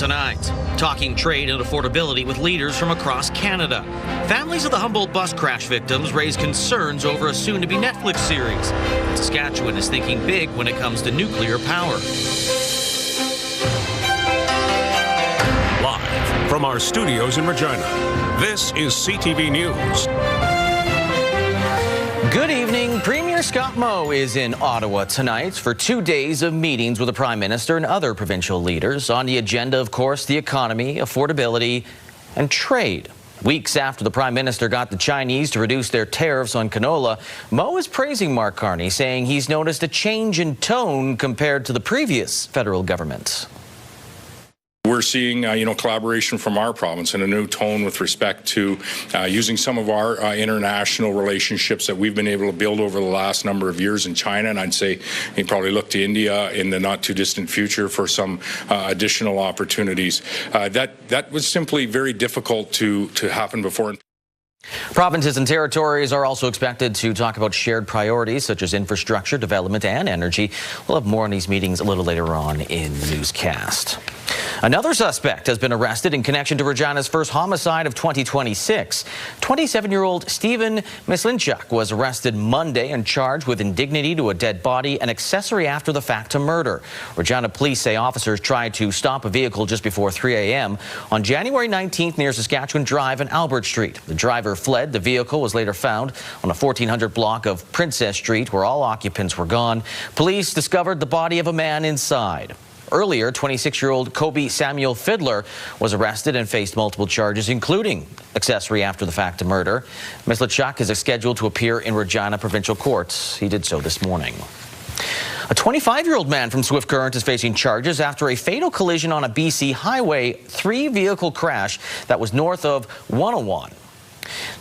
tonight. Talking trade and affordability with leaders from across Canada. Families of the Humboldt bus crash victims raise concerns over a soon-to-be Netflix series. Saskatchewan is thinking big when it comes to nuclear power. Live from our studios in Regina, this is CTV News. Good evening. Premier Scott Moe is in Ottawa tonight for 2 days of meetings with the Prime Minister and other provincial leaders. On the agenda, of course, the economy, affordability, and trade. Weeks after the Prime Minister got the Chinese to reduce their tariffs on canola, Moe is praising Mark Carney, saying he's noticed a change in tone compared to the previous federal government. We're seeing, collaboration from our province and a new tone with respect to using some of our international relationships that we've been able to build over the last number of years in China. And I'd say you probably look to India in the not too distant future for some additional opportunities. That was simply very difficult to happen before. Provinces and territories are also expected to talk about shared priorities such as infrastructure, development, and energy. We'll have more on these meetings a little later on in the newscast. Another suspect has been arrested in connection to Regina's first homicide of 2026. 27-year-old Stephen Mislinchuk was arrested Monday and charged with indignity to a dead body and accessory after the fact to murder. Regina police say officers tried to stop a vehicle just before 3 a.m. on January 19th near Saskatchewan Drive and Albert Street. The driver fled. The vehicle was later found on a 1400 block of Princess Street where all occupants were gone. Police discovered the body of a man inside. Earlier, 26-year-old Kobe Samuel Fiddler was arrested and faced multiple charges, including accessory after the fact to murder. Mislinchuk is scheduled to appear in Regina Provincial Courts. He did so this morning. A 25-year-old man from Swift Current is facing charges after a fatal collision on a BC highway 3-vehicle crash that was north of 101.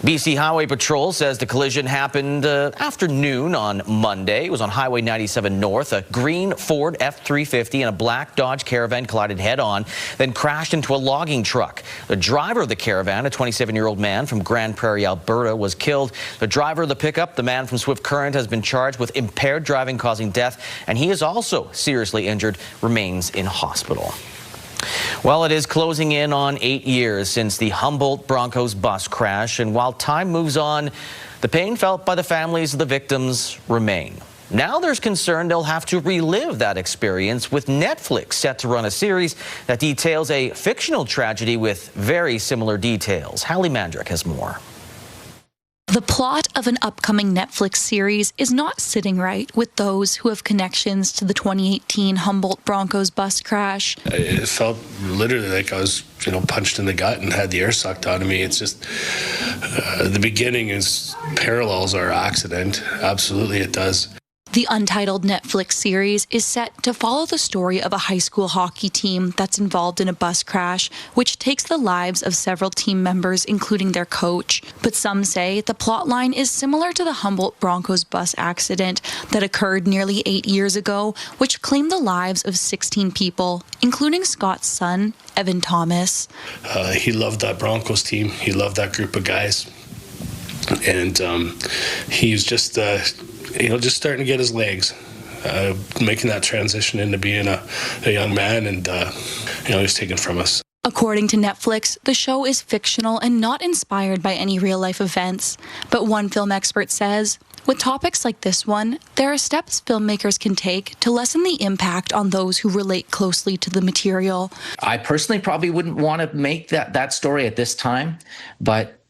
BC Highway Patrol says the collision happened after noon on Monday. It was on Highway 97 North. A green Ford F-350 and a black Dodge Caravan collided head-on, then crashed into a logging truck. The driver of the Caravan, a 27-year-old man from Grand Prairie, Alberta, was killed. The driver of the pickup, the man from Swift Current, has been charged with impaired driving causing death, and he is also seriously injured, remains in hospital. Well, it is closing in on 8 years since the Humboldt Broncos bus crash, and while time moves on, the pain felt by the families of the victims remain. Now there's concern they'll have to relive that experience, with Netflix set to run a series that details a fictional tragedy with very similar details. Hallie Mandrick has more. The plot of an upcoming Netflix series is not sitting right with those who have connections to the 2018 Humboldt Broncos bus crash. It felt literally like I was, punched in the gut and had the air sucked out of me. It's just, the beginning parallels our accident. Absolutely it does. The untitled Netflix series is set to follow the story of a high school hockey team that's involved in a bus crash, which takes the lives of several team members, including their coach. But some say the plotline is similar to the Humboldt Broncos bus accident that occurred nearly 8 years ago, which claimed the lives of 16 people, including Scott's son, Evan Thomas. He loved that Broncos team. He loved that group of guys. And he was just starting to get his legs, making that transition into being a young man, and he was taken from us. According to Netflix, the show is fictional and not inspired by any real-life events. But one film expert says, with topics like this one, there are steps filmmakers can take to lessen the impact on those who relate closely to the material. I personally probably wouldn't want to make that story at this time, but,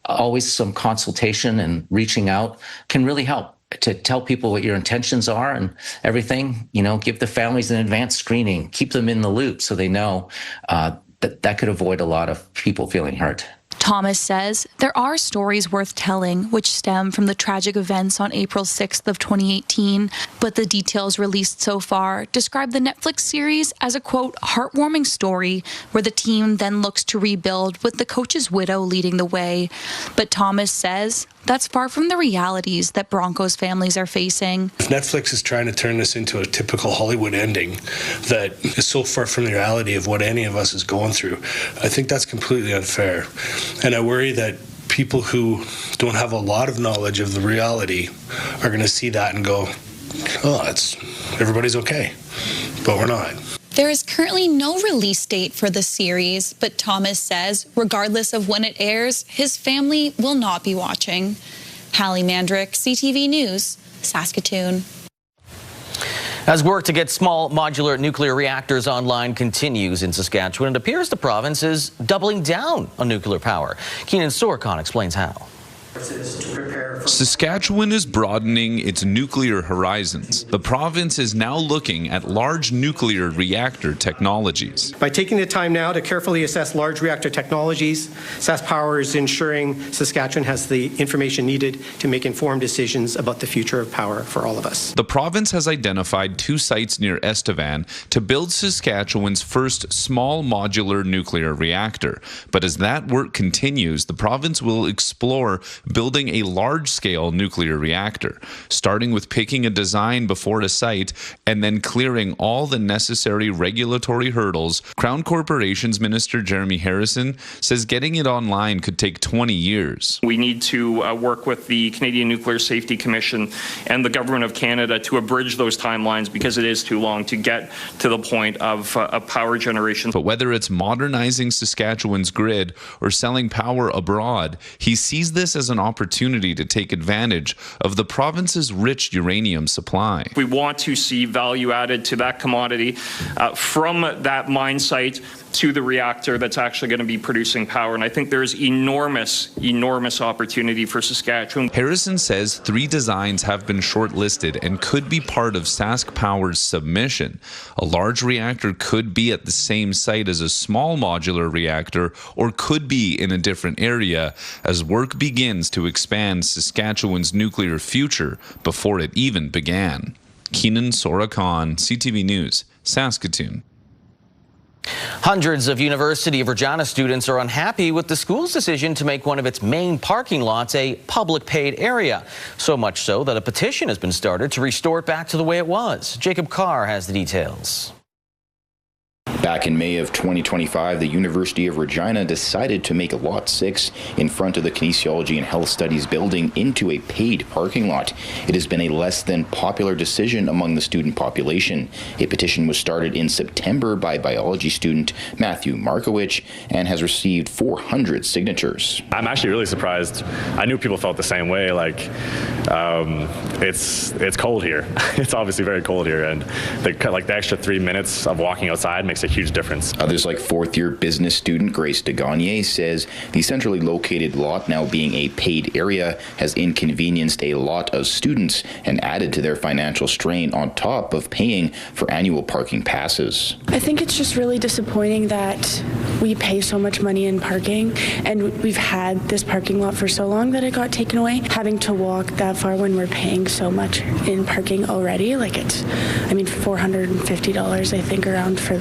always some consultation and reaching out can really help to tell people what your intentions are and everything. Give the families an advanced screening, keep them in the loop so they know that could avoid a lot of people feeling hurt. Thomas says there are stories worth telling which stem from the tragic events on April 6th of 2018, but the details released so far describe the Netflix series as a, quote, heartwarming story where the team then looks to rebuild with the coach's widow leading the way. But Thomas says that's far from the realities that Broncos families are facing. If Netflix is trying to turn this into a typical Hollywood ending that is so far from the reality of what any of us is going through, I think that's completely unfair. And I worry that people who don't have a lot of knowledge of the reality are going to see that and go, oh, everybody's okay. But we're not. There is currently no release date for the series, but Thomas says, regardless of when it airs, his family will not be watching. Hallie Mandrick, CTV News, Saskatoon. As work to get small modular nuclear reactors online continues in Saskatchewan, it appears the province is doubling down on nuclear power. Keenan Sorkon explains how. Saskatchewan is broadening its nuclear horizons. The province is now looking at large nuclear reactor technologies. By taking the time now to carefully assess large reactor technologies, SaskPower is ensuring Saskatchewan has the information needed to make informed decisions about the future of power for all of us. The province has identified 2 sites near Estevan to build Saskatchewan's first small modular nuclear reactor. But as that work continues, the province will explore building a large-scale nuclear reactor, starting with picking a design before a site and then clearing all the necessary regulatory hurdles. Crown Corporations Minister Jeremy Harrison says getting it online could take 20 years. We need to work with the Canadian Nuclear Safety Commission and the Government of Canada to abridge those timelines because it is too long to get to the point of power generation. But whether it's modernizing Saskatchewan's grid or selling power abroad, he sees this as an opportunity to take advantage of the province's rich uranium supply. We want to see value added to that commodity from that mine site to the reactor that's actually going to be producing power. And I think there's enormous opportunity for Saskatchewan. Harrison says 3 designs have been shortlisted and could be part of SaskPower's submission. A large reactor could be at the same site as a small modular reactor or could be in a different area as work begins to expand Saskatchewan's nuclear future before it even began. Keenan Sorkon, CTV News, Saskatoon. Hundreds of University of Regina students are unhappy with the school's decision to make one of its main parking lots a public paid area. So much so that a petition has been started to restore it back to the way it was. Jacob Carr has the details. Back in May of 2025, the University of Regina decided to make Lot 6 in front of the Kinesiology and Health Studies building into a paid parking lot. It has been a less than popular decision among the student population. A petition was started in September by biology student Matthew Markowicz and has received 400 signatures. I'm actually really surprised. I knew people felt the same way. It's cold here. It's obviously very cold here, and the extra 3 minutes of walking outside makes a huge difference. Others, like fourth-year business student Grace DeGagné, says the centrally located lot, now being a paid area, has inconvenienced a lot of students and added to their financial strain on top of paying for annual parking passes. I think it's just really disappointing that we pay so much money in parking, and we've had this parking lot for so long that it got taken away. Having to walk that far when we're paying so much in parking already, $450 I think around for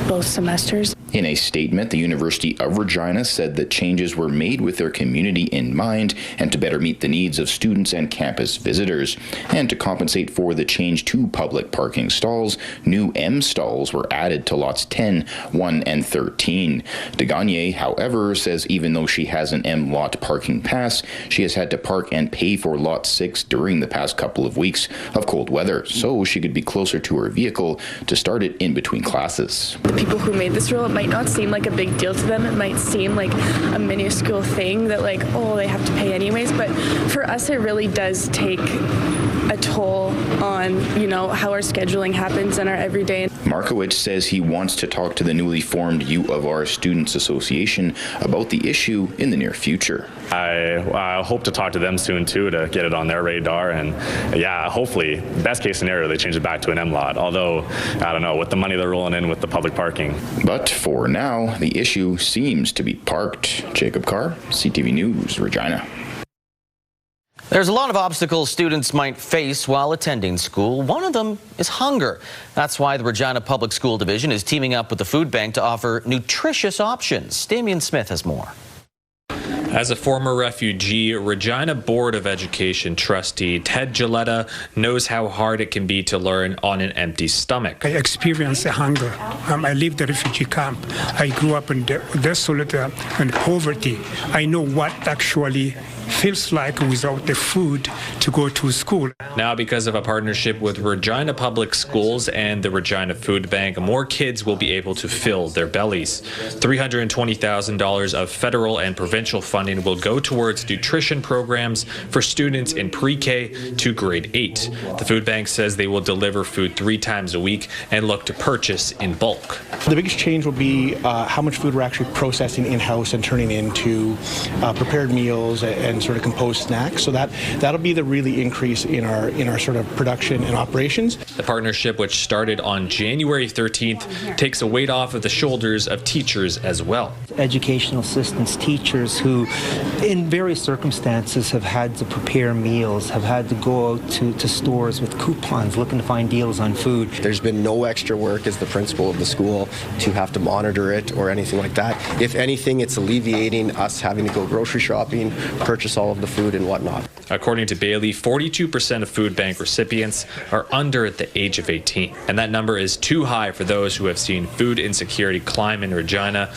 both semesters. In a statement, the University of Regina said that changes were made with their community in mind and to better meet the needs of students and campus visitors. And to compensate for the change to public parking stalls, new M stalls were added to lots 10, 1, and 13. DeGagné, however, says even though she has an M lot parking pass, she has had to park and pay for lot 6 during the past couple of weeks of cold weather, so she could be closer to her vehicle to start it in between classes. The people who made this rule, it might not seem like a big deal to them. It might seem like a minuscule thing that they have to pay anyways. But for us, it really does take a toll on, how our scheduling happens in our everyday. Markowicz says he wants to talk to the newly formed U of R Students Association about the issue in the near future. I hope to talk to them soon too to get it on their radar, and hopefully, best case scenario, they change it back to an M lot, although I don't know, with the money they're rolling in with the public parking. But for now, the issue seems to be parked. Jacob Carr, CTV News, Regina. There's a lot of obstacles students might face while attending school. One of them is hunger. That's why the Regina Public School Division is teaming up with the food bank to offer nutritious options. Damian Smith has more. As a former refugee, Regina Board of Education trustee Ted Gilletta knows how hard it can be to learn on an empty stomach. I experienced the hunger. I lived the refugee camp. I grew up in desolate and poverty. I know what actually feels like without the food to go to school. Now, because of a partnership with Regina Public Schools and the Regina Food Bank, more kids will be able to fill their bellies. $320,000 of federal and provincial funding will go towards nutrition programs for students in pre-K to grade 8. The food bank says they will deliver food 3 times a week and look to purchase in bulk. The biggest change will be how much food we're actually processing in-house and turning into prepared meals and sort of composed snacks. So that'll be the really increase in our sort of production and operations. The partnership, which started on January 13th, takes a weight off of the shoulders of teachers as well. Educational assistants, teachers who in various circumstances have had to prepare meals, have had to go out to stores with coupons looking to find deals on food. There's been no extra work as the principal of the school to have to monitor it or anything like that. If anything, it's alleviating us having to go grocery shopping, purchase all of the food and whatnot. According to Bailey, 42% of food bank recipients are under the age of 18. And that number is too high for those who have seen food insecurity climb in Regina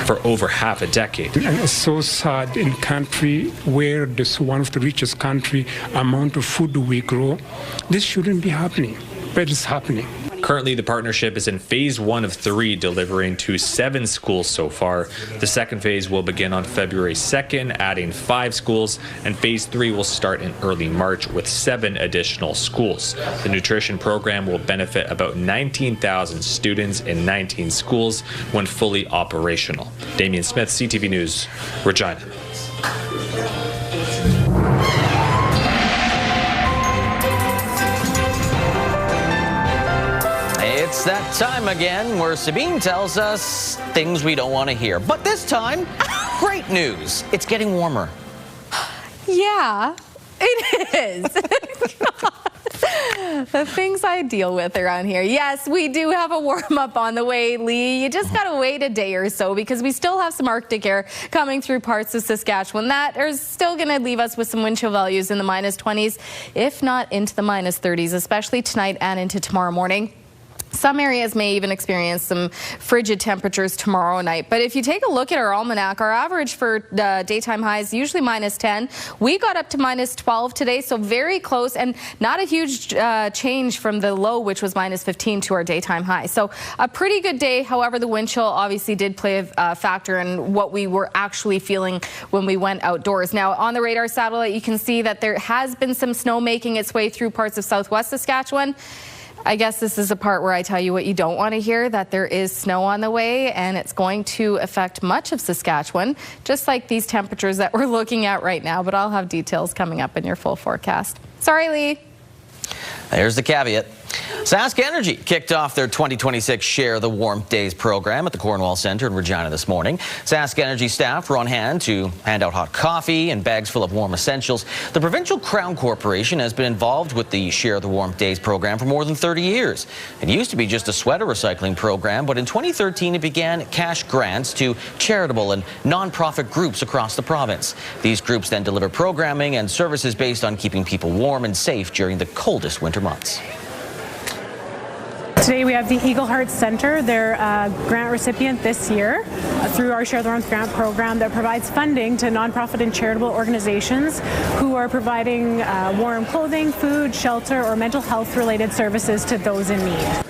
for over half a decade. And it's so sad in country where this one of the richest country, amount of food we grow, this shouldn't be happening, but it's happening. Currently, the partnership is in phase 1 of 3, delivering to 7 schools so far. The second phase will begin on February 2nd, adding 5 schools, and phase 3 will start in early March with 7 additional schools. The nutrition program will benefit about 19,000 students in 19 schools when fully operational. Damian Smith, CTV News, Regina. It's that time again where Sabine tells us things we don't want to hear. But this time, great news. It's getting warmer. Yeah, it is. The things I deal with around here. Yes, we do have a warm-up on the way, Lee. You just got to wait a day or so because we still have some Arctic air coming through parts of Saskatchewan. That is still going to leave us with some wind chill values in the -20s, if not into the -30s, especially tonight and into tomorrow morning. Some areas may even experience some frigid temperatures tomorrow night. But if you take a look at our almanac, our average for daytime highs usually -10. We got up to -12 today, so very close and not a huge change from the low, which was -15 to our daytime high. So a pretty good day. However, the wind chill obviously did play a factor in what we were actually feeling when we went outdoors. Now, on the radar satellite, you can see that there has been some snow making its way through parts of southwest Saskatchewan. I guess this is the part where I tell you what you don't want to hear, that there is snow on the way and it's going to affect much of Saskatchewan, just like these temperatures that we're looking at right now. But I'll have details coming up in your full forecast. Sorry, Lee. There's the caveat. Sask Energy kicked off their 2026 Share the Warmth Days program at the Cornwall Centre in Regina this morning. Sask Energy staff were on hand to hand out hot coffee and bags full of warm essentials. The Provincial Crown Corporation has been involved with the Share the Warmth Days program for more than 30 years. It used to be just a sweater recycling program, but in 2013 it began cash grants to charitable and non-profit groups across the province. These groups then deliver programming and services based on keeping people warm and safe during the coldest winter months. Today we have the Eagle Heart Centre. They're a grant recipient this year through our Share the Warmth grant program that provides funding to nonprofit and charitable organizations who are providing warm clothing, food, shelter, or mental health related services to those in need.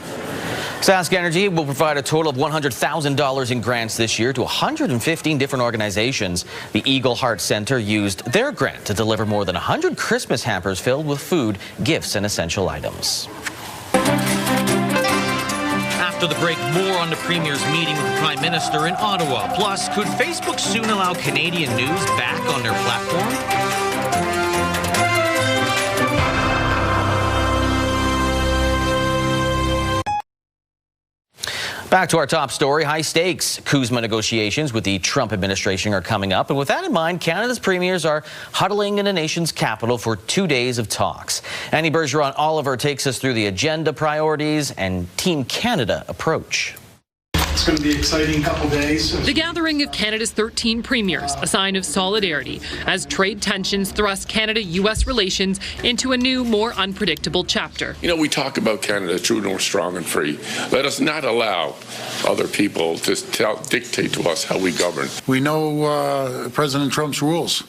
Sask Energy will provide a total of $100,000 in grants this year to 115 different organizations. The Eagle Heart Centre used their grant to deliver more than 100 Christmas hampers filled with food, gifts, and essential items. After the break, more on the Premier's meeting with the Prime Minister in Ottawa. Plus, could Facebook soon allow Canadian news back on their platform? Back to our top story. High stakes CUSMA negotiations with the Trump administration are coming up. And with that in mind, Canada's premiers are huddling in the nation's capital for 2 days of talks. Annie Bergeron-Oliver takes us through the agenda, priorities, and Team Canada approach. It's going to be an exciting couple days. The gathering of Canada's 13 premiers, a sign of solidarity, as trade tensions thrust Canada-U.S. relations into a new, more unpredictable chapter. You know, we talk about Canada true north, strong and free. Let us not allow other people to dictate to us how we govern. We know President Trump's rules.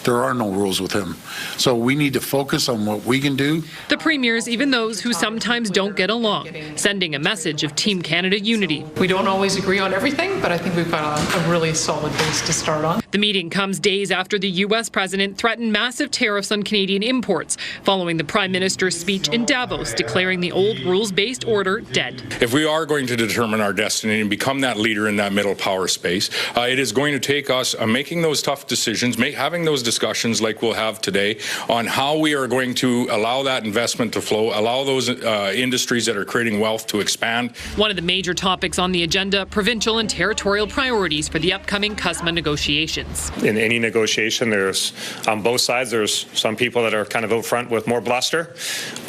There are no rules with him. So we need to focus on what we can do. The premiers, even those who sometimes don't get along, sending a message of Team Canada unity. We don't always agree on everything, but I think we've got a really solid base to start on. The meeting comes days after the U.S. president threatened massive tariffs on Canadian imports, following the Prime Minister's speech in Davos declaring the old rules-based order dead. If we are going to determine our destiny and become that leader in that middle power space, it is going to take us making those tough decisions, having those discussions like we'll have today on how we are going to allow that investment to flow, allow those industries that are creating wealth to expand. One of the major topics on the agenda, provincial and territorial priorities for the upcoming CUSMA negotiations. In any negotiation, there's on both sides, there's some people that are kind of out front with more bluster.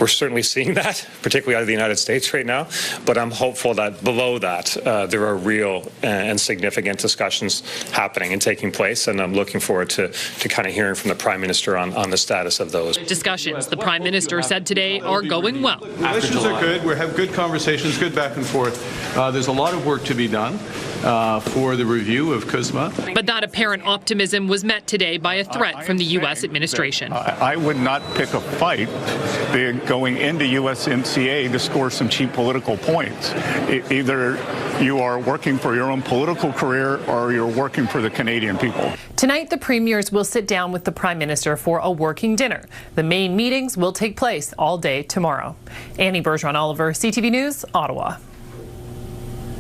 We're certainly seeing that, particularly out of the United States right now, but I'm hopeful that below that, there are real and significant discussions happening and taking place, and I'm looking forward to kind of hearing from the Prime Minister on the status of those. Discussions, the Prime Minister said today, are going well. Relations are good. We have good conversations, good back and forth. There's a lot of work to be done for the review of CUSMA. But that apparent optimism was met today by a threat from the U.S. administration. I would not pick a fight going into USMCA to score some cheap political points. Either you are working for your own political career or you're working for the Canadian people. Tonight, the premiers will sit down with the Prime Minister for a working dinner. The main meetings will take place all day tomorrow. Annie Bergeron-Oliver, CTV News, Ottawa.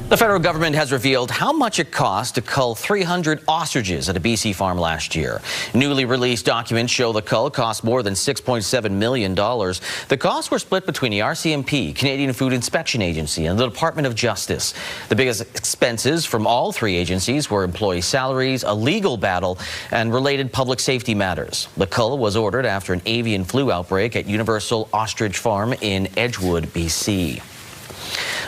The federal government has revealed how much it cost to cull 300 ostriches at a BC farm last year. Newly released documents show the cull cost more than $6.7 million. The costs were split between the RCMP, Canadian Food Inspection Agency, and the Department of Justice. The biggest expenses from all three agencies were employee salaries, a legal battle, and related public safety matters. The cull was ordered after an avian flu outbreak at Universal Ostrich Farm in Edgewood, BC.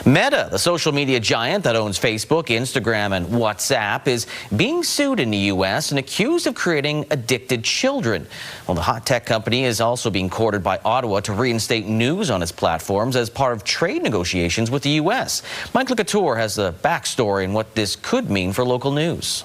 Meta, the social media giant that owns Facebook, Instagram, and WhatsApp, is being sued in the U.S. and accused of creating addicted children. Well, the hot tech company is also being courted by Ottawa to reinstate news on its platforms as part of trade negotiations with the U.S. Mike Couture has the backstory and what this could mean for local news.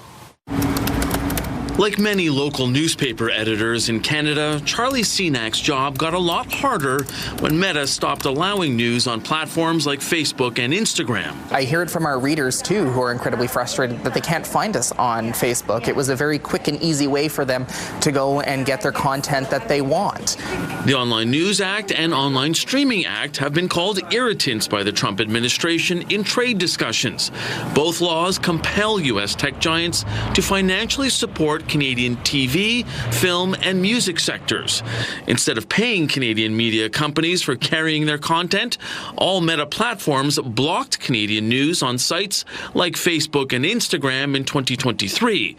Like many local newspaper editors in Canada, Charlie Senak's job got a lot harder when Meta stopped allowing news on platforms like Facebook and Instagram. I hear it from our readers, too, who are incredibly frustrated that they can't find us on Facebook. It was a very quick and easy way for them to go and get their content that they want. The Online News Act and Online Streaming Act have been called irritants by the Trump administration in trade discussions. Both laws compel U.S. tech giants to financially support Canadian TV, film, and music sectors. Instead of paying Canadian media companies for carrying their content, all Meta platforms blocked Canadian news on sites like Facebook and Instagram in 2023.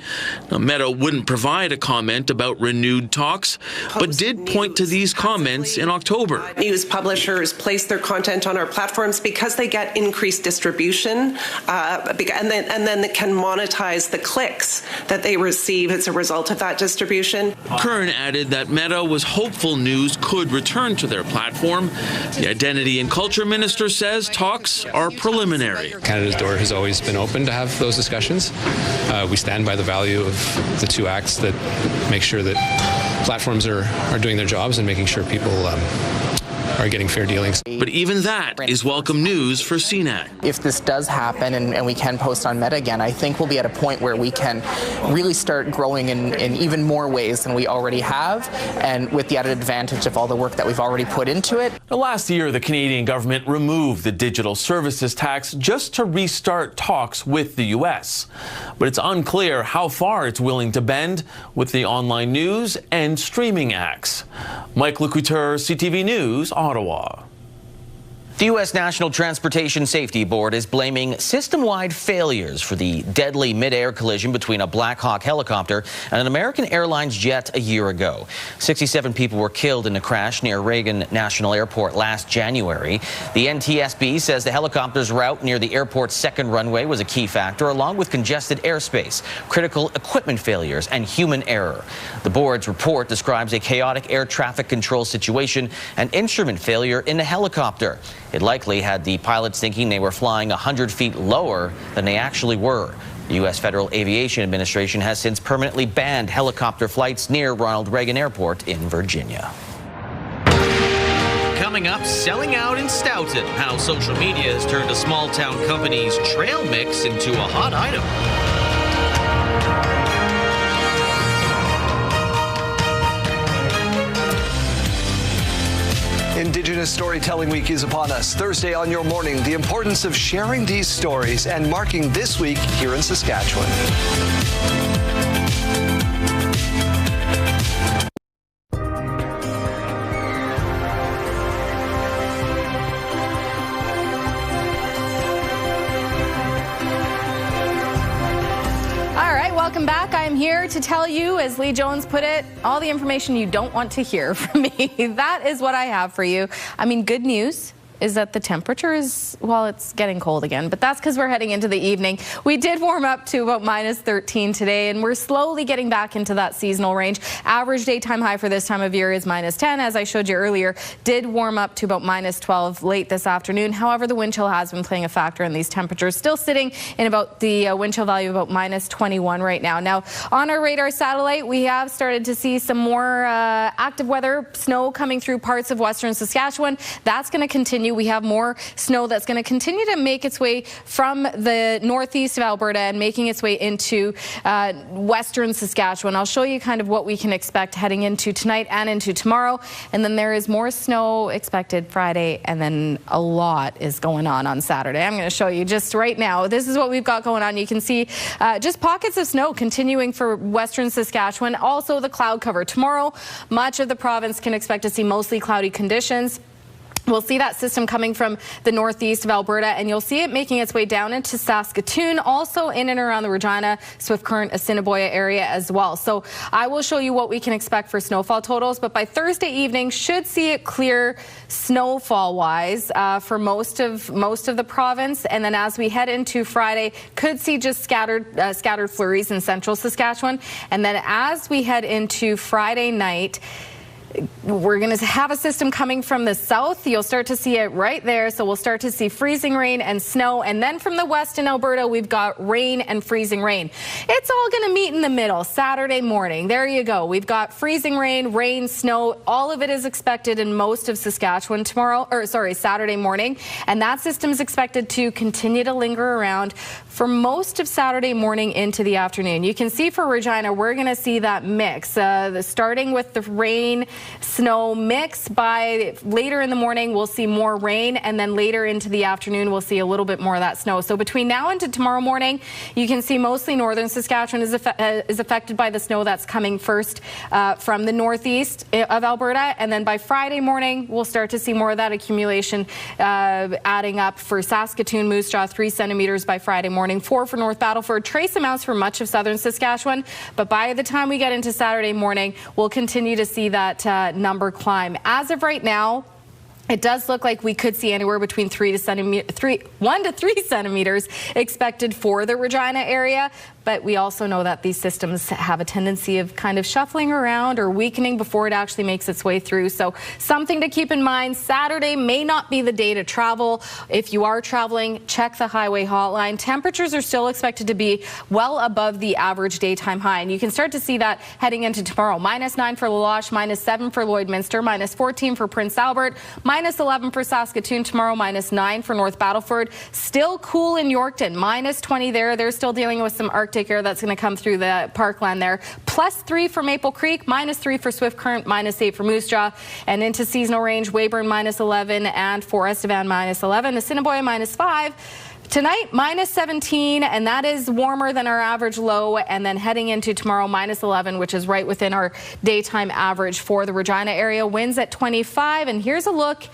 Now, Meta wouldn't provide a comment about renewed talks, but did point to these comments in October. News publishers place their content on our platforms because they get increased distribution, and then they can monetize the clicks that they receive as a result of that distribution. Kern added that Meta was hopeful news could return to their platform. The Identity and Culture Minister says talks are preliminary. Canada's door has always been open to have those discussions. We stand by the value of the two acts that make sure that platforms are doing their jobs and making sure people are getting fair dealings. But even that is welcome news for CNAC. If this does happen and we can post on Meta again, I think we'll be at a point where we can really start growing in even more ways than we already have, and with the added advantage of all the work that we've already put into it. Last year, the Canadian government removed the digital services tax just to restart talks with the U.S. But it's unclear how far it's willing to bend with the Online News and Streaming Acts. Mike Couture, CTV News, Ottawa. The U.S. National Transportation Safety Board is blaming system-wide failures for the deadly mid-air collision between a Black Hawk helicopter and an American Airlines jet a year ago. 67 people were killed in a crash near Reagan National Airport last January. The NTSB says the helicopter's route near the airport's second runway was a key factor, along with congested airspace, critical equipment failures, and human error. The board's report describes a chaotic air traffic control situation and instrument failure in the helicopter. It likely had the pilots thinking they were flying 100 feet lower than they actually were. The U.S. Federal Aviation Administration has since permanently banned helicopter flights near Ronald Reagan Airport in Virginia. Coming up, selling out in Stoughton, how social media has turned a small town company's trail mix into a hot item. Indigenous Storytelling Week is upon us. Thursday on Your Morning, the importance of sharing these stories and marking this week here in Saskatchewan. Welcome back. I'm here to tell you, as Lee Jones put it, all the information you don't want to hear from me. That is what I have for you. I mean, good news is that the temperature is, well, it's getting cold again, but that's because we're heading into the evening. We did warm up to about minus 13 today, and we're slowly getting back into that seasonal range. Average daytime high for this time of year is minus 10, as I showed you earlier. Did warm up to about minus 12 late this afternoon. However, the wind chill has been playing a factor in these temperatures. Still sitting in about the wind chill value of about minus 21 right now. Now, on our radar satellite, we have started to see some more active weather, snow coming through parts of western Saskatchewan. That's going to continue. We have more snow that's going to continue to make its way from the northeast of Alberta and making its way into western Saskatchewan. I'll show you kind of what we can expect heading into tonight and into tomorrow. And then there is more snow expected Friday, and then a lot is going on Saturday. I'm going to show you just right now. This is what we've got going on. You can see just pockets of snow continuing for western Saskatchewan. Also the cloud cover. Tomorrow, much of the province can expect to see mostly cloudy conditions. We'll see that system coming from the northeast of Alberta, and you'll see it making its way down into Saskatoon, also in and around the Regina, Swift Current, Assiniboia area as well. So I will show you what we can expect for snowfall totals, but by Thursday evening should see it clear snowfall-wise for most of the province, and then as we head into Friday, could see just scattered flurries in central Saskatchewan, and then as we head into Friday night, we're going to have a system coming from the south. You'll start to see it right there. So we'll start to see freezing rain and snow. And then from the west in Alberta, we've got rain and freezing rain. It's all going to meet in the middle Saturday morning. There you go. We've got freezing rain, snow. All of it is expected in most of Saskatchewan Saturday morning. And that system is expected to continue to linger around for most of Saturday morning into the afternoon. You can see for Regina, we're going to see that mix. Starting with the rain, snow mix. By later in the morning, we'll see more rain, and then later into the afternoon, we'll see a little bit more of that snow. So between now and tomorrow morning, you can see mostly northern Saskatchewan is affected by the snow that's coming first from the northeast of Alberta, and then by Friday morning, we'll start to see more of that accumulation adding up for Saskatoon, Moose Jaw, 3 centimeters by Friday morning, 4 for North Battleford, trace amounts for much of southern Saskatchewan, but by the time we get into Saturday morning, we'll continue to see that number climb. As of right now, it does look like we could see anywhere between 1 to 3 centimeters expected for the Regina area. But we also know that these systems have a tendency of kind of shuffling around or weakening before it actually makes its way through. So something to keep in mind. Saturday may not be the day to travel. If you are traveling, check the highway hotline. Temperatures are still expected to be well above the average daytime high. And you can start to see that heading into tomorrow. -9 for Laloche, -7 for Lloydminster, -14 for Prince Albert, -11 for Saskatoon tomorrow, -9 for North Battleford. Still cool in Yorkton, -20 there. They're still dealing with some Arctic air that's going to come through the parkland there. +3 for Maple Creek, -3 for Swift Current, -8 for Moose Jaw. And into seasonal range, Weyburn -11 and for Estevan -11. Assiniboia -5. Tonight, -17, and that is warmer than our average low. And then heading into tomorrow, -11, which is right within our daytime average for the Regina area. Winds at 25. And here's a look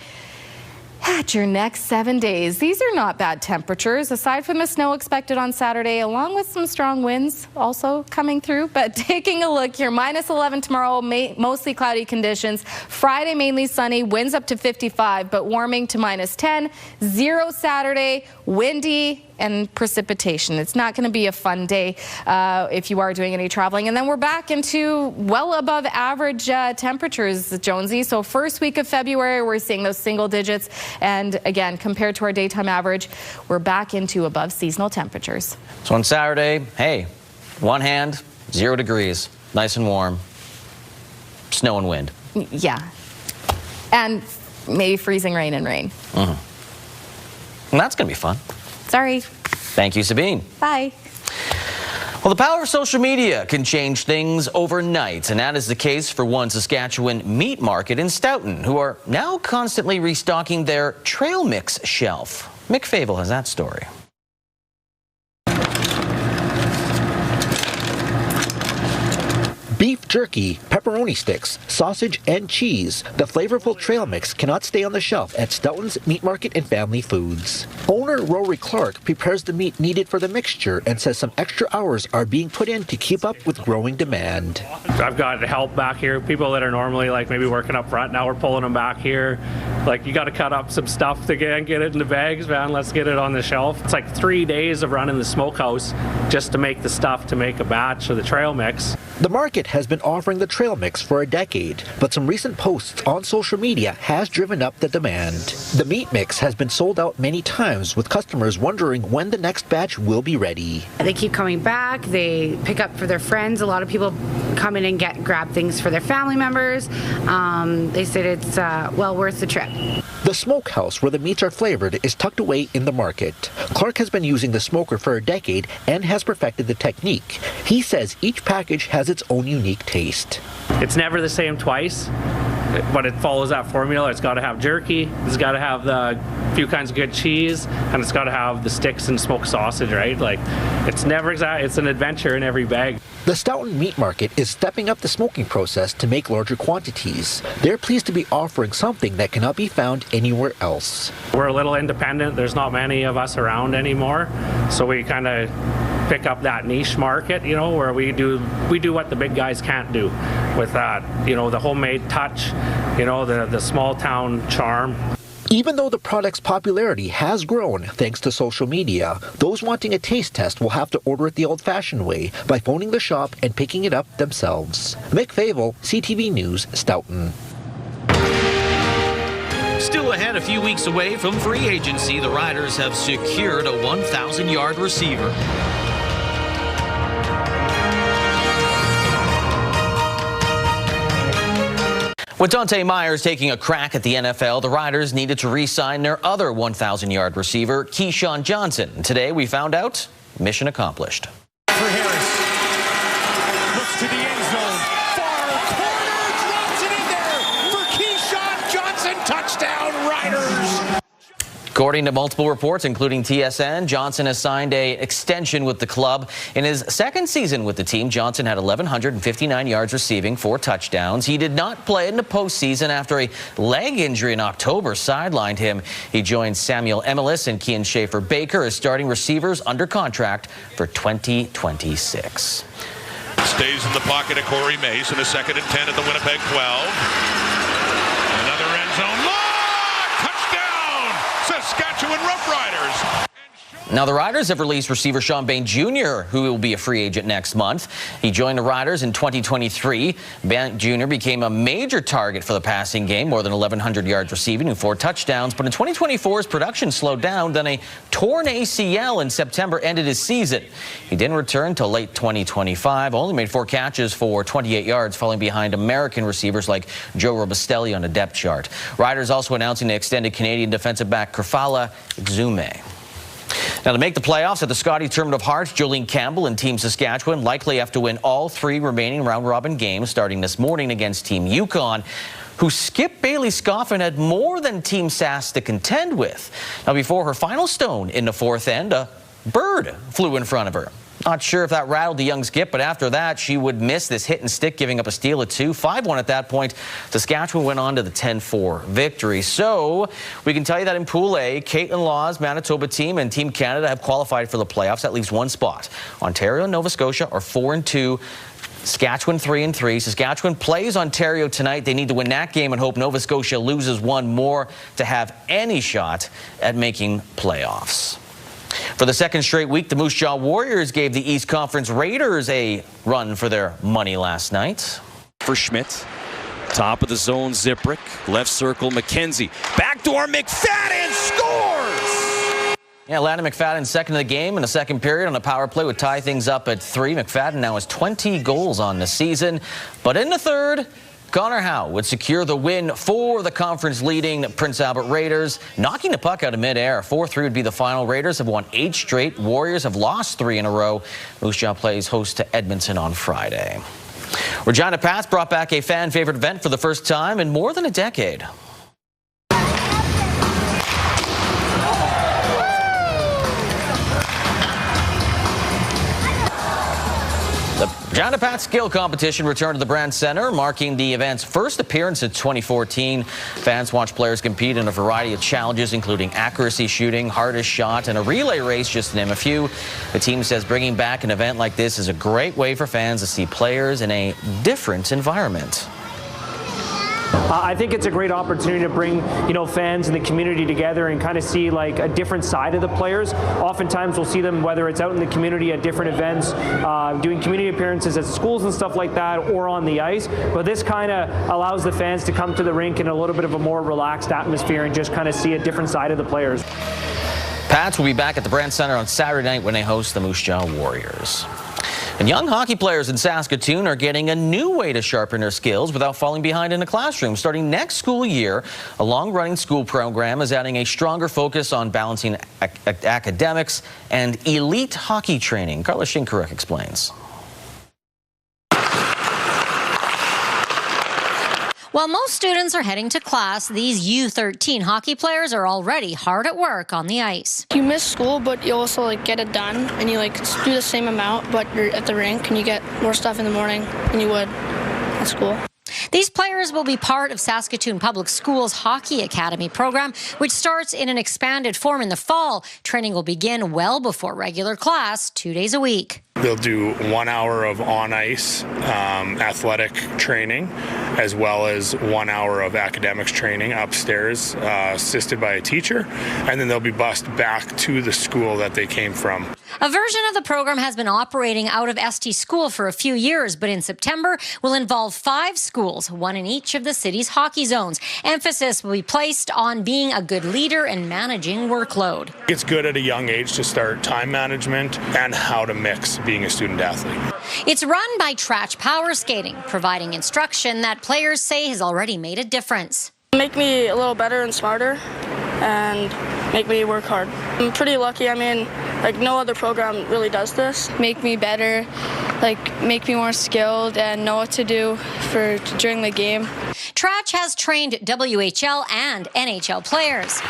At your next 7 days, these are not bad temperatures, aside from the snow expected on Saturday, along with some strong winds also coming through. But taking a look here, -11 tomorrow, mostly cloudy conditions. Friday, mainly sunny, winds up to 55, but warming to -10. 0 Saturday, windy, and precipitation. It's not going to be a fun day if you are doing any traveling. And then we're back into well above average temperatures, Jonesy. So first week of February, we're seeing those single digits. And again, compared to our daytime average, we're back into above seasonal temperatures. So on Saturday, hey, one hand, 0 degrees, nice and warm, snow and wind. Yeah. And maybe freezing rain and rain. And that's going to be fun. Sorry. Thank you, Sabine. Bye. Well, the power of social media can change things overnight, and that is the case for one Saskatchewan meat market in Stoughton, who are now constantly restocking their trail mix shelf. Mick Favel has that story. Beef jerky, pepperoni sticks, sausage, and cheese. The flavorful trail mix cannot stay on the shelf at Stoughton's Meat Market and Family Foods. Owner Rory Clark prepares the meat needed for the mixture and says some extra hours are being put in to keep up with growing demand. I've got help back here, people that are normally like maybe working up front, now we're pulling them back here. Like, you got to cut up some stuff to get it in the bags, man. Let's get it on the shelf. It's like 3 days of running the smokehouse just to make the stuff to make a batch of the trail mix. The market has been offering the trail mix for a decade, but some recent posts on social media has driven up the demand. The meat mix has been sold out many times, with customers wondering when the next batch will be ready. They keep coming back, they pick up for their friends. A lot of people come in and grab things for their family members. They said it's well worth the trip. The smokehouse where the meats are flavored is tucked away in the market. Clark has been using the smoker for a decade and has perfected the technique. He says each package has its own unique taste. It's never the same twice, but it follows that formula. It's got to have jerky, it's got to have the few kinds of good cheese, and it's got to have the sticks and smoked sausage, right? Like, it's never exact. It's an adventure in every bag. The Stoughton Meat Market is stepping up the smoking process to make larger quantities. They're pleased to be offering something that cannot be found anywhere else. We're a little independent. There's not many of us around anymore, so we kind of pick up that niche market, you know, where we do what the big guys can't do with that, you know, the homemade touch, you know, the small town charm. Even though the product's popularity has grown thanks to social media, those wanting a taste test will have to order it the old-fashioned way by phoning the shop and picking it up themselves. Mick Favel, CTV News, Stoughton. Still ahead, a few weeks away from free agency, the Riders have secured a 1,000-yard receiver. With Dante Myers taking a crack at the NFL, the Riders needed to re-sign their other 1,000-yard receiver, Keyshawn Johnson. Today, we found out, mission accomplished. For Harris, looks to the end zone, far corner, drops it in there for Keyshawn Johnson, touchdown Riders. According to multiple reports, including TSN, Johnson has signed an extension with the club. In his second season with the team, Johnson had 1,159 yards receiving, 4 touchdowns. He did not play in the postseason after a leg injury in October sidelined him. He joined Samuel Emelis and Kian Schaefer-Baker as starting receivers under contract for 2026. Stays in the pocket at Corey Mace in a 2nd and 10 at the Winnipeg 12. Another end zone. Saskatchewan Roughriders. Now, the Riders have released receiver Sean Bain Jr., who will be a free agent next month. He joined the Riders in 2023. Bain Jr. became a major target for the passing game, more than 1,100 yards receiving and 4 touchdowns. But in 2024, his production slowed down. Then a torn ACL in September ended his season. He didn't return till late 2025, only made 4 catches for 28 yards, falling behind American receivers like Joe Robustelli on the depth chart. Riders also announcing they extended Canadian defensive back Kerfala Exume. Now, to make the playoffs at the Scotty Tournament of Hearts, Jolene Campbell and Team Saskatchewan likely have to win all 3 remaining round-robin games starting this morning against Team Yukon, who skipped Bailey Scoffin had more than Team Sask to contend with. Now, before her final stone in the 4th end, a bird flew in front of her. Not sure if that rattled the young skip, but after that, she would miss this hit and stick, giving up a steal at 2. 5-1 at that point. Saskatchewan went on to the 10-4 victory. So we can tell you that in Pool A, Caitlin Law's Manitoba team and Team Canada have qualified for the playoffs. That leaves one spot. Ontario and Nova Scotia are 4-2. Saskatchewan 3-3. Saskatchewan plays Ontario tonight. They need to win that game and hope Nova Scotia loses one more to have any shot at making playoffs. For the second straight week, the Moose Jaw Warriors gave the East Conference Raiders a run for their money last night. For Schmidt, top of the zone, Ziprick, left circle, McKenzie, backdoor, McFadden scores! Yeah, Landon McFadden second of the game in the second period on a power play would tie things up at 3. McFadden now has 20 goals on the season, but in the third, Connor Howe would secure the win for the conference-leading Prince Albert Raiders, knocking the puck out of midair. 4-3 would be the final. Raiders have won 8 straight. Warriors have lost 3 in a row. Moose Jaw plays host to Edmonton on Friday. Regina Pats brought back a fan-favorite event for the first time in more than a decade. The Regina Pats skill competition returned to the Brand Center, marking the event's first appearance in 2014. Fans watch players compete in a variety of challenges, including accuracy shooting, hardest shot, and a relay race, just to name a few. The team says bringing back an event like this is a great way for fans to see players in a different environment. I think it's a great opportunity to bring, fans and the community together and kind of see like a different side of the players. Oftentimes we'll see them, whether it's out in the community at different events, doing community appearances at schools and stuff like that, or on the ice. But this kind of allows the fans to come to the rink in a little bit of a more relaxed atmosphere and just kind of see a different side of the players. Pats will be back at the Brand Center on Saturday night when they host the Moose Jaw Warriors. And young hockey players in Saskatoon are getting a new way to sharpen their skills without falling behind in the classroom. Starting next school year, a long-running school program is adding a stronger focus on balancing academics and elite hockey training. Carla Shinkaruk explains. While most students are heading to class, these U13 hockey players are already hard at work on the ice. You miss school, but you also get it done, and you do the same amount, but you're at the rink and you get more stuff in the morning than you would at school. These players will be part of Saskatoon Public Schools Hockey Academy program, which starts in an expanded form in the fall. Training will begin well before regular class, 2 days a week. They'll do 1 hour of on-ice athletic training, as well as 1 hour of academics training upstairs, assisted by a teacher, and then they'll be bused back to the school that they came from. A version of the program has been operating out of ST School for a few years, but in September will involve 5 schools, one in each of the city's hockey zones. Emphasis will be placed on being a good leader and managing workload. It's good at a young age to start time management and how to mix being a student athlete. It's run by Trach Power Skating, providing instruction that players say has already made a difference. Make me a little better and smarter, and make me work hard. I'm pretty lucky. No other program really does this. Make me better, make me more skilled and know what to do during the game. Trach has trained WHL and NHL players.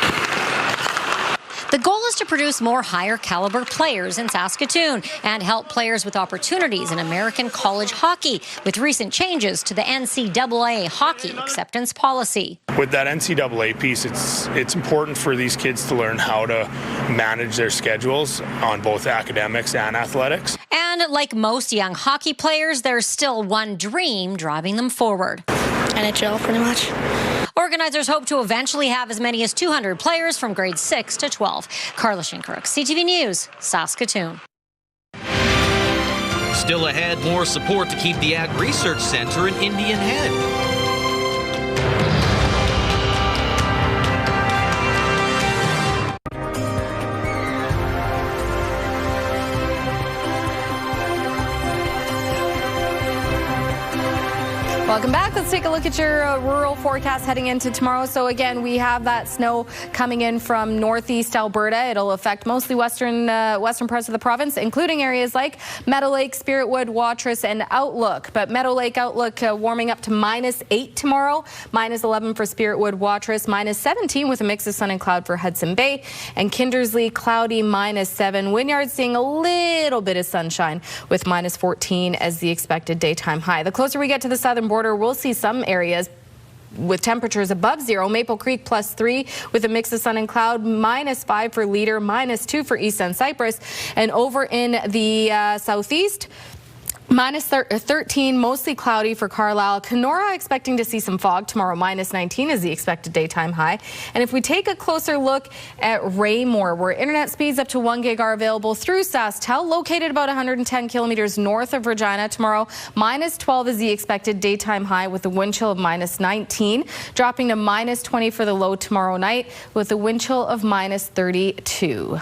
The goal is to produce more higher caliber players in Saskatoon and help players with opportunities in American college hockey with recent changes to the NCAA hockey acceptance policy. With that NCAA piece, it's important for these kids to learn how to manage their schedules on both academics and athletics. And like most young hockey players, there's still one dream driving them forward. NHL, pretty much. Organizers hope to eventually have as many as 200 players from grades 6 to 12. Carla Shinkaruk, CTV News, Saskatoon. Still ahead, more support to keep the Ag Research Center in Indian Head. Welcome back. let's take a look at your rural forecast heading into tomorrow. So again, we have that snow coming in from northeast Alberta. It'll affect mostly western parts of the province, including areas like Meadow Lake, Spiritwood, Watrous, and Outlook. But Meadow Lake, Outlook warming up to -8 tomorrow, -11 for Spiritwood, Watrous, -17 with a mix of sun and cloud for Hudson Bay, and Kindersley cloudy -7. Wynyard seeing a little bit of sunshine with -14 as the expected daytime high. The closer we get to the southern border, we'll see some areas with temperatures above zero. Maple Creek +3 with a mix of sun and cloud, -5 for Leader, -2 for East End Cypress, and over in the southeast, -13, mostly cloudy for Carlisle. Kenora expecting to see some fog tomorrow. -19 is the expected daytime high. And if we take a closer look at Raymore, where internet speeds up to 1 gig are available through SaskTel, located about 110 kilometers north of Regina. Tomorrow, -12 is the expected daytime high with a wind chill of -19, dropping to -20 for the low tomorrow night with a wind chill of -32.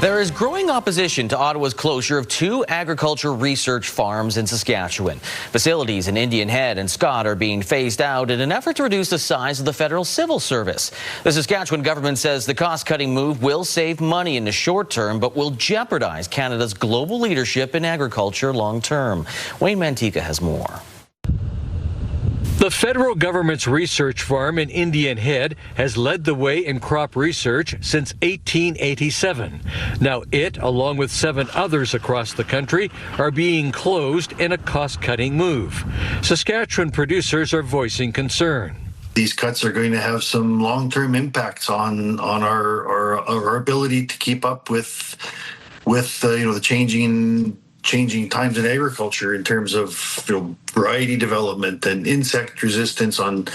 There is growing opposition to Ottawa's closure of 2 agriculture research farms in Saskatchewan. Facilities in Indian Head and Scott are being phased out in an effort to reduce the size of the federal civil service. The Saskatchewan government says the cost-cutting move will save money in the short term, but will jeopardize Canada's global leadership in agriculture long term. Wayne Mantika has more. The federal government's research farm in Indian Head has led the way in crop research since 1887. Now it, along with 7 others across the country, are being closed in a cost-cutting move. Saskatchewan producers are voicing concern. These cuts are going to have some long-term impacts on our ability to keep up with the changing times in agriculture in terms of variety development and insect resistance on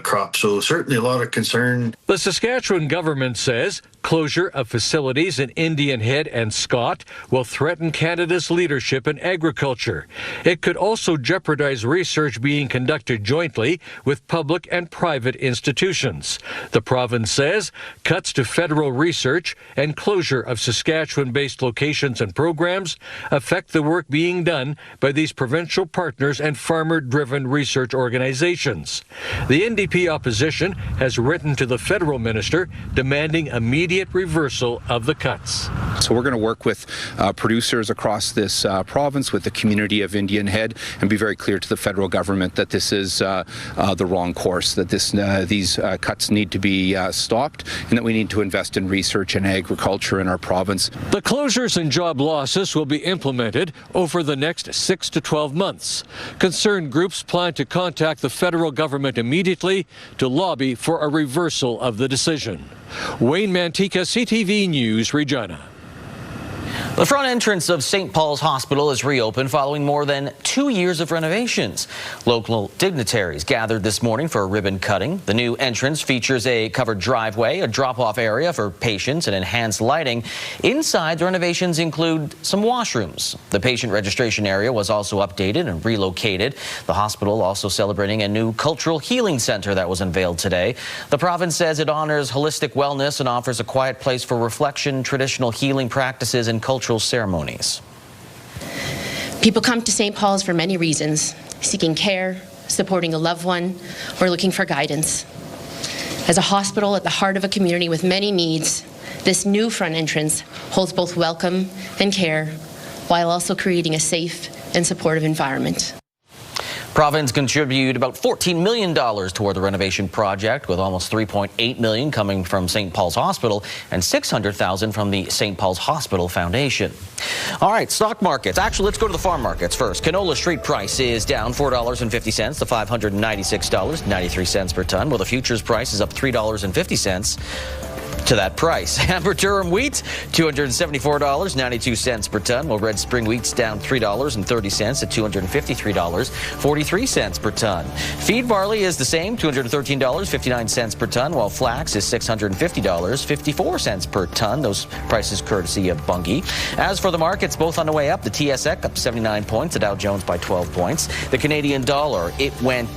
crops. So certainly a lot of concern. The Saskatchewan government says closure of facilities in Indian Head and Scott will threaten Canada's leadership in agriculture. It could also jeopardize research being conducted jointly with public and private institutions. The province says cuts to federal research and closure of Saskatchewan-based locations and programs affect the work being done by these provincial partners and farmer-driven research organizations. The NDP opposition has written to the federal minister demanding immediate reversal of the cuts. So we're going to work with producers across this province, with the community of Indian Head, and be very clear to the federal government that this is the wrong course, that these cuts need to be stopped, and that we need to invest in research and agriculture in our province. The closures and job losses will be implemented over the next 6 to 12 months. Concerned groups plan to contact the federal government immediately to lobby for a reversal of the decision. Wayne Mantika, CTV News, Regina. The front entrance of St. Paul's Hospital is reopened following more than 2 years of renovations. Local dignitaries gathered this morning for a ribbon cutting. The new entrance features a covered driveway, a drop-off area for patients, and enhanced lighting. Inside, the renovations include some washrooms. The patient registration area was also updated and relocated. The hospital also celebrating a new cultural healing center that was unveiled today. The province says it honors holistic wellness and offers a quiet place for reflection, traditional healing practices, and cultural ceremonies. People come to St. Paul's for many reasons, seeking care, supporting a loved one, or looking for guidance. As a hospital at the heart of a community with many needs, this new front entrance holds both welcome and care, while also creating a safe and supportive environment. Province contributed about $14 million toward the renovation project, with almost $3.8 million coming from St. Paul's Hospital and $600,000 from the St. Paul's Hospital Foundation. All right, stock markets. Actually, let's go to the farm markets first. Canola street price is down $4.50 to $596.93 per ton, while the futures price is up $3.50 to that price. Amber durum wheat, $274.92 per ton, while red spring wheat's down $3.30 at $253.43 per ton. Feed barley is the same, $213.59 per ton, while flax is $650.54 per ton. Those prices courtesy of Bunge. As for the markets, both on the way up, the TSX up 79 points, the Dow Jones by 12 points. The Canadian dollar, it went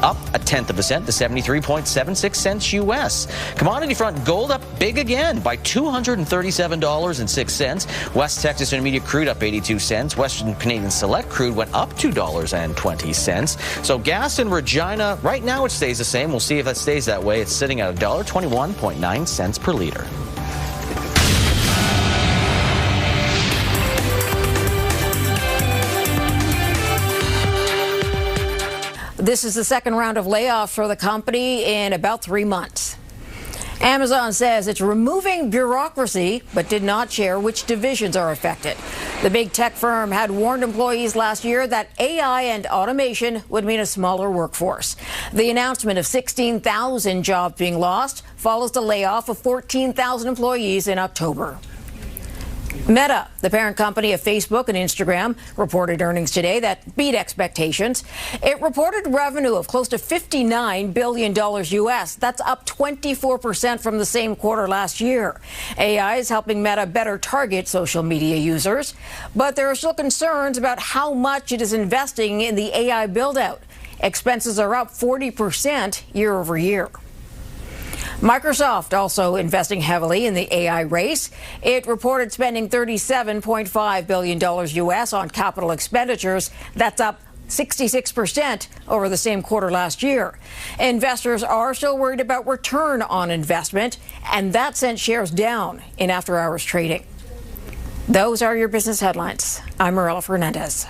up 0.1 cent to 73.76 cents U.S. Commodity front, gold up big again by $237.06. West Texas Intermediate crude up 82 cents. Western Canadian Select crude went up $2.20. So gas in Regina, right now it stays the same. We'll see if that stays that way. It's sitting at $1.21.9 per liter. This is the second round of layoffs for the company in about 3 months. Amazon says it's removing bureaucracy, but did not share which divisions are affected. The big tech firm had warned employees last year that AI and automation would mean a smaller workforce. The announcement of 16,000 jobs being lost follows the layoff of 14,000 employees in October. Meta, the parent company of Facebook and Instagram, reported earnings today that beat expectations. It reported revenue of close to $59 billion U.S. That's up 24% from the same quarter last year. AI is helping Meta better target social media users, but there are still concerns about how much it is investing in the AI build-out. Expenses are up 40% year over year. Microsoft also investing heavily in the AI race. It reported spending $37.5 billion U.S. on capital expenditures. That's up 66% over the same quarter last year. Investors are still worried about return on investment, and that sent shares down in after-hours trading. Those are your business headlines. I'm Marilla Fernandez.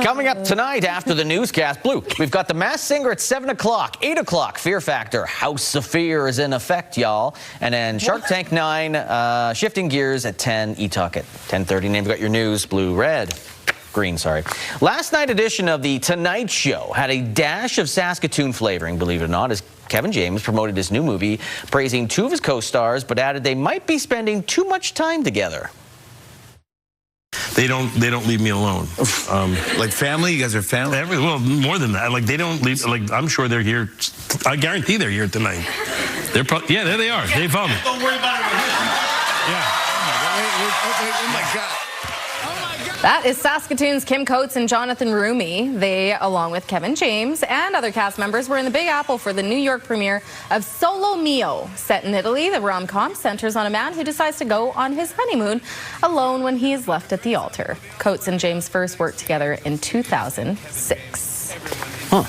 Coming up tonight after the newscast, Blue, we've got The Masked Singer at 7 o'clock, 8 o'clock, Fear Factor, House of Fear is in effect, y'all. And then Shark Tank 9, shifting gears at 10, E-Talk at 10:30. Name, got your news, blue, red. Green, sorry. Last night edition of The Tonight Show had a dash of Saskatoon flavoring, believe it or not, as Kevin James promoted his new movie, praising two of his co-stars, but added they might be spending too much time together. They don't leave me alone. Like family, you guys are family. Well, more than that. Like they don't leave. Like I'm sure they're here. I guarantee they're here tonight. They're yeah, there they are. Yeah, they found me. Don't worry about it. Yeah. Oh my God. That is Saskatoon's Kim Coates and Jonathan Rumi. They, along with Kevin James and other cast members, were in the Big Apple for the New York premiere of Solo Mio. Set in Italy, the rom-com centers on a man who decides to go on his honeymoon alone when he is left at the altar. Coates and James first worked together in 2006. Huh.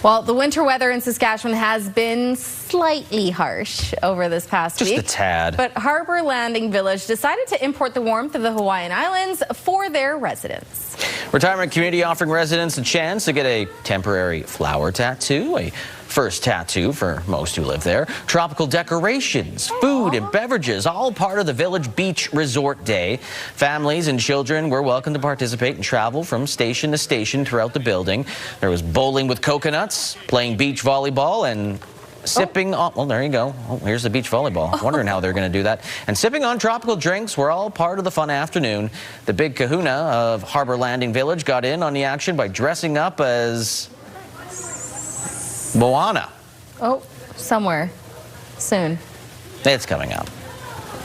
Well, the winter weather in Saskatchewan has been slightly harsh over this past week. Just a tad. But Harbour Landing Village decided to import the warmth of the Hawaiian Islands for their residents. Retirement community offering residents a chance to get a temporary flower tattoo, a first tattoo for most who live there. Tropical decorations, food and beverages, all part of the Village Beach Resort Day. Families and children were welcome to participate and travel from station to station throughout the building. There was bowling with coconuts, playing beach volleyball, and sipping on, well, there you go. Oh, here's the beach volleyball. Wondering how they're going to do that. And sipping on tropical drinks were all part of the fun afternoon. The big kahuna of Harbour Landing Village got in on the action by dressing up as Moana. Oh, somewhere soon. It's coming up.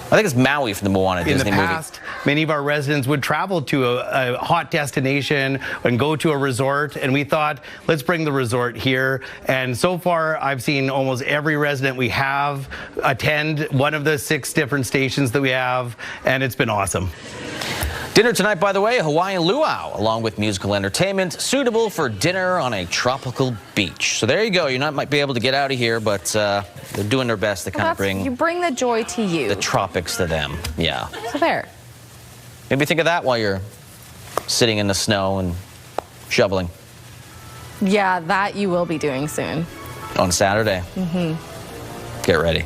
I think it's Maui from the Moana Disney movie. In the past, many of our residents would travel to a hot destination and go to a resort, and we thought, let's bring the resort here. And so far, I've seen almost every resident we have attend one of the 6 different stations that we have, and it's been awesome. Dinner tonight, by the way, Hawaiian luau, along with musical entertainment, suitable for dinner on a tropical beach. So there you go. You might be able to get out of here, but they're doing their best to kind of You bring the joy to you. the tropics to them. Yeah. So there. Maybe think of that while you're sitting in the snow and shoveling Yeah, that you will be doing soon. on Saturday. Mm-hmm. Get ready.